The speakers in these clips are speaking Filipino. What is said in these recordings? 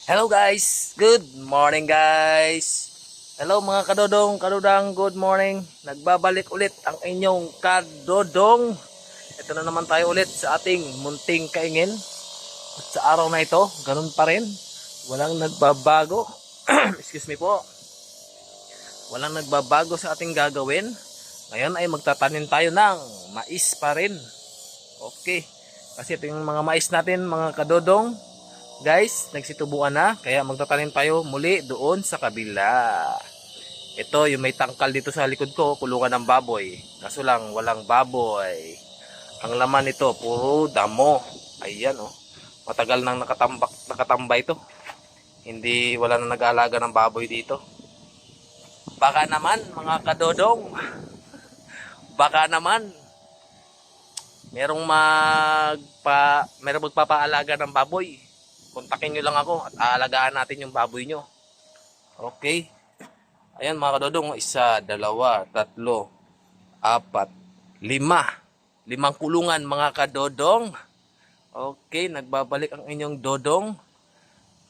Hello guys, good morning guys. Hello mga kadodong, kadodang, good morning. Nagbabalik ulit ang inyong kadodong. Ito na naman tayo ulit sa ating munting kaingin. At sa araw na ito, ganun pa rin. Walang nagbabago. Excuse me po. Walang nagbabago sa ating gagawin. Ngayon ay magtatanim tayo ng mais pa rin. Okay. Kasi ito yung mga mais natin mga kadodong. Guys, nagsitubuan na, kaya magtatanim tayo muli doon sa kabila. Ito, yung may tangkal dito sa likod ko, kulungan ng baboy. Kaso lang, walang baboy. Ang laman nito, puro damo. Ayan, oh. Matagal nang nakatambay ito. Hindi, wala na nag-aalaga ng baboy dito. Baka naman, mga kadodong. Baka naman, merong magpapaalaga ng baboy. Kontakin nyo lang ako at aalagaan natin yung baboy nyo. Okay. Ayan mga kadodong. 1, 2, 3, 4, 5. 5 kulungan mga kadodong. Okay. Nagbabalik ang inyong dodong.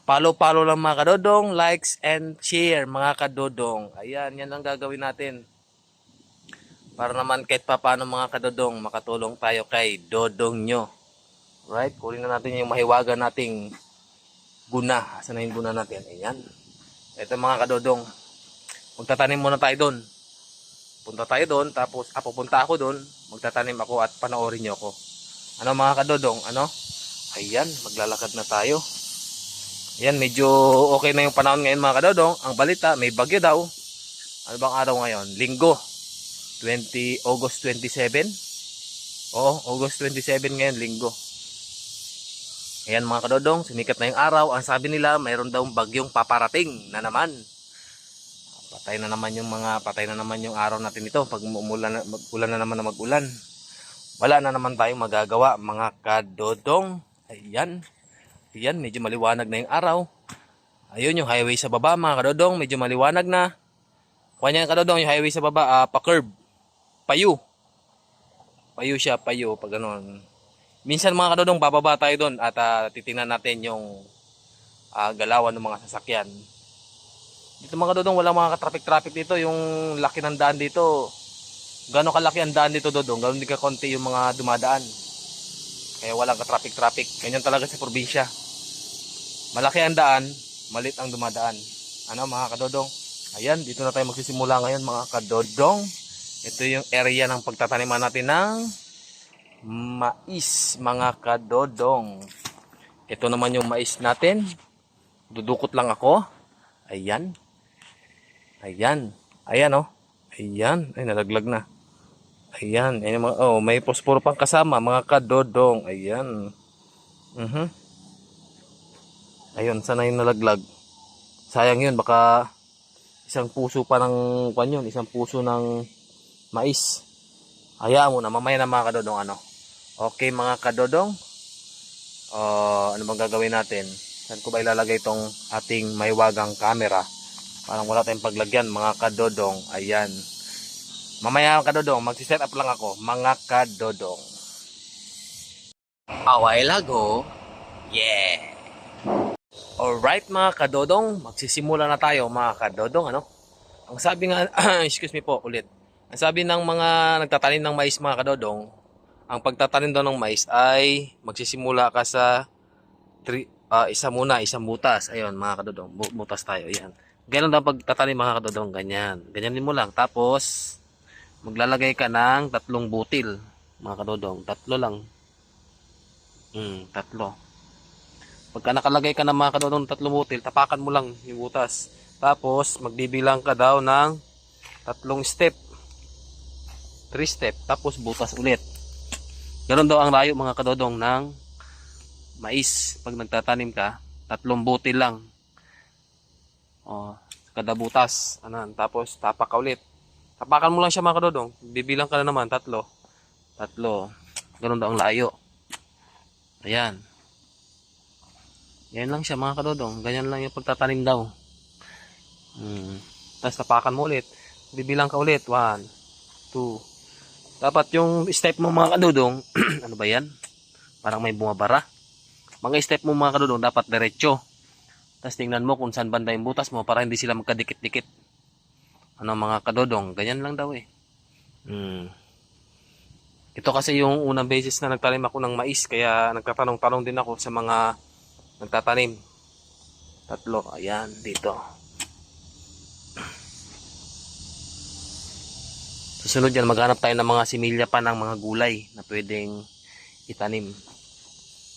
Follow lang mga kadodong. Likes and share mga kadodong. Ayan. Yan ang gagawin natin. Para naman kahit paano mga kadodong makatulong tayo kay dodong nyo. Right. Kunin na natin yung mahiwagan nating guna. Asan na yung guna natin? Ayan. Ito mga kadodong. Magtatanim muna tayo doon. Punta tayo doon. Tapos pupunta ako doon. Magtatanim ako at panoorin nyo ako. Ano mga kadodong? Ano? Ayan. Maglalakad na tayo. Ayan. Medyo okay na yung panahon ngayon mga kadodong. Ang balita, may bagyo daw. Ano bang araw ngayon? Linggo. August 27. Oo, August 27 ngayon. Linggo. Ayan mga kadodong, sumikat na yung araw. Ang sabi nila, mayroon daw bagyong paparating na naman. Patay na naman yung araw natin ito. Pag mag-ulan na naman na mag-ulan. Wala na naman tayong magagawa mga kadodong. Ayan. Ayan, medyo maliwanag na yung araw. Ayun yung highway sa baba mga kadodong, medyo maliwanag na. Kanya yung kadodong, yung highway sa baba, pa-curve. Payo. Payo siya, payo. Pag ganon. Minsan mga kadodong, bababa tayo doon at titingnan natin yung galawan ng mga sasakyan. Dito mga kadodong, walang mga traffic dito. Yung laki ng daan dito, gano'ng kalaki ang daan dito dodong, gano'n din kakonti yung mga dumadaan. Kaya walang ka-traffic. Ganyan talaga sa probinsya. Malaki ang daan, malit ang dumadaan. Ano mga kadodong? Ayan, dito na tayo magsisimula ngayon mga kadodong. Ito yung area ng pagtataniman natin ng mais mga kadodong. Ito naman yung mais natin. Dudukot lang ako. Ayan. Ayan. Ayan oh. Ayan. Ay nalaglag na. Ayan. Ayan mga, oh, may posporo pang kasama mga kadodong. Ayan. Ayun, sana yung nalaglag. Sayang yun. Baka isang puso pa ng kanyon. Isang puso ng mais. Hayaan mo na. Mamaya na mga kadodong ano. Okay mga kadodong, ano bang gagawin natin? Saan ko ba ilalagay itong ating maywagang camera? Parang wala tayong paglagyan mga kadodong. Ayan. Mamaya mga kadodong, magsiset up lang ako mga kadodong. Away lago. Yeah. Alright mga kadodong, magsisimula na tayo mga kadodong. Ano? Ang sabi nga, excuse me po ulit. Ang sabi ng mga nagtatanim ng mais mga kadodong, ang pagtatanim daw ng mais ay magsisimula ka sa isang butas. Ayun mga kadodong, butas tayo. Ayan. Ganyan daw pagtatanim mga kadodong, ganyan. Ganyanin mo lang. Tapos, maglalagay ka ng 3 butil. Mga kadodong, 3 lang. 3. Pagka nakalagay ka ng mga kadodong 3 butil, tapakan mo lang yung butas. Tapos, magbibilang ka daw ng 3 step. 3 step. Tapos, butas ulit. Ganon daw ang layo mga kadodong ng mais. Pag nagtatanim ka, 3 butil lang. O, kada butas. Anan. Tapos tapak ka ulit. Tapakan mo lang siya mga kadodong. Bibilang ka na naman, 3. 3. Ganon daw ang layo. Ayan. Yan lang siya mga kadodong. Ganyan lang yung pagtatanim daw. Tapos tapakan mo ulit. Bibilang ka ulit. 1, 2. Dapat yung step mo mga kadodong, ano ba yan? Parang may bumabara. Mga step mo mga kadodong, dapat diretso. Tapos tingnan mo kung saan banda yung butas mo para hindi sila magkadikit-dikit. Ano mga kadodong, ganyan lang daw eh. Ito kasi yung unang beses na nagtanim ako ng mais, kaya nagtatanong-tanong din ako sa mga nagtatanim. Tatlo, ayan, dito. Susunod yan, maghanap tayo ng mga similya pa ng mga gulay na pwedeng itanim.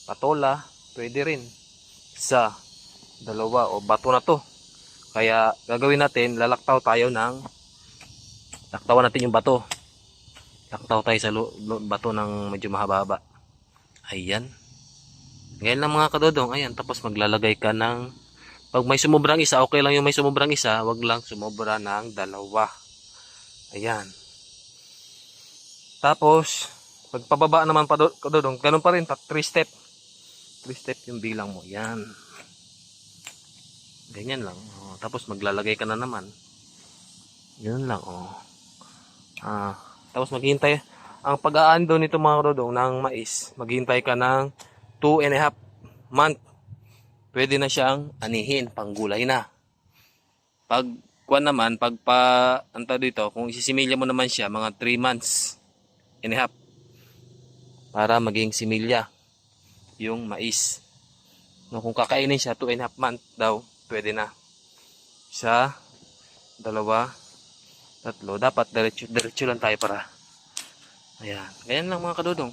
Patola, pwede rin. Isa, dalawa, o bato na to. Kaya gagawin natin, laktawan natin yung bato. Laktaw tayo sa bato ng medyo mahaba-haba. Ayan. Ngayon lang mga kadodong, ayan. Tapos maglalagay ka ng, pag may sumubrang isa, okay lang yung may sumubrang isa, wag lang sumobra ng dalawa. Ayan. Tapos, pagpababa naman pa kadodong, ganun pa rin, 3 step. 3 step yung bilang mo. Ayan. Ganyan lang. Oh, tapos maglalagay ka na naman. Ganyan lang. Oh. Tapos maghihintay. Ang pag-aando nito mga kadodong ng mais, maghihintay ka ng 2.5 month. Pwede na siyang anihin, panggulay na. Pag kuwan naman, anta dito, kung isisimilya mo naman siya, mga 3 months and a half para maging similya yung mais. No, kung kakainin siya 2.5 month daw, pwede na. Isa, dalawa, tatlo. Dapat diretso lang tayo para. Ayan. Ganyan lang mga kadodong.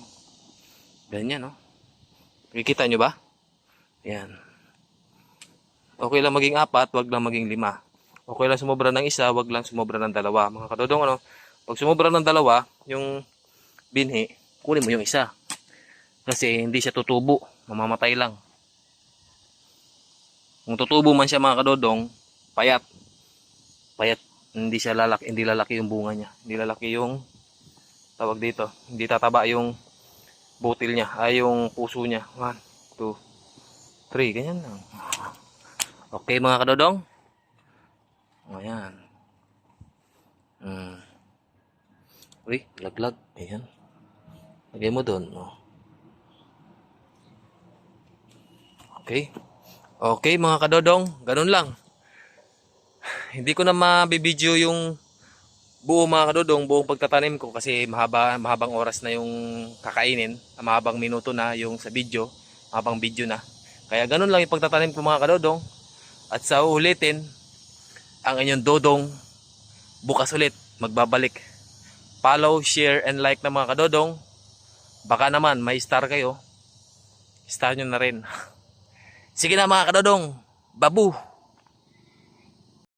Ganyan, no? Nakikita nyo ba? Ayan. Okay lang maging 4, wag lang maging 5. Okay lang sumobra ng isa, wag lang sumobra ng 2. Mga kadodong, ano? Pag sumobra ng 2, yung binhi, kunin mo yung isa. Kasi hindi siya tutubo. Mamamatay lang. Kung tutubo man siya mga kadodong, payat. Payat. Hindi siya lalaki, hindi lalaki yung bunga niya. Hindi lalaki yung tawag dito. Hindi tataba yung butil niya, ay yung puso niya. 1, 2, 3, ganyan lang. Okay mga kadodong? Ayan. Uy, laglag. Ayan. Lagay mo doon. Oh. Okay. Okay mga kadodong, ganun lang. Hindi ko na mabibideo yung buo mga kadodong, buong pagtatanim ko kasi mahabang oras na yung kakainin, mahabang minuto na yung sa video, mahabang video na. Kaya ganun lang yung pagtatanim ko mga kadodong. At sa uulitin, ang inyong dodong bukas ulit, magbabalik. Follow, share, and like na mga kadodong. Baka naman may star kayo, star nyo na rin. Sige na mga kadodong, babu!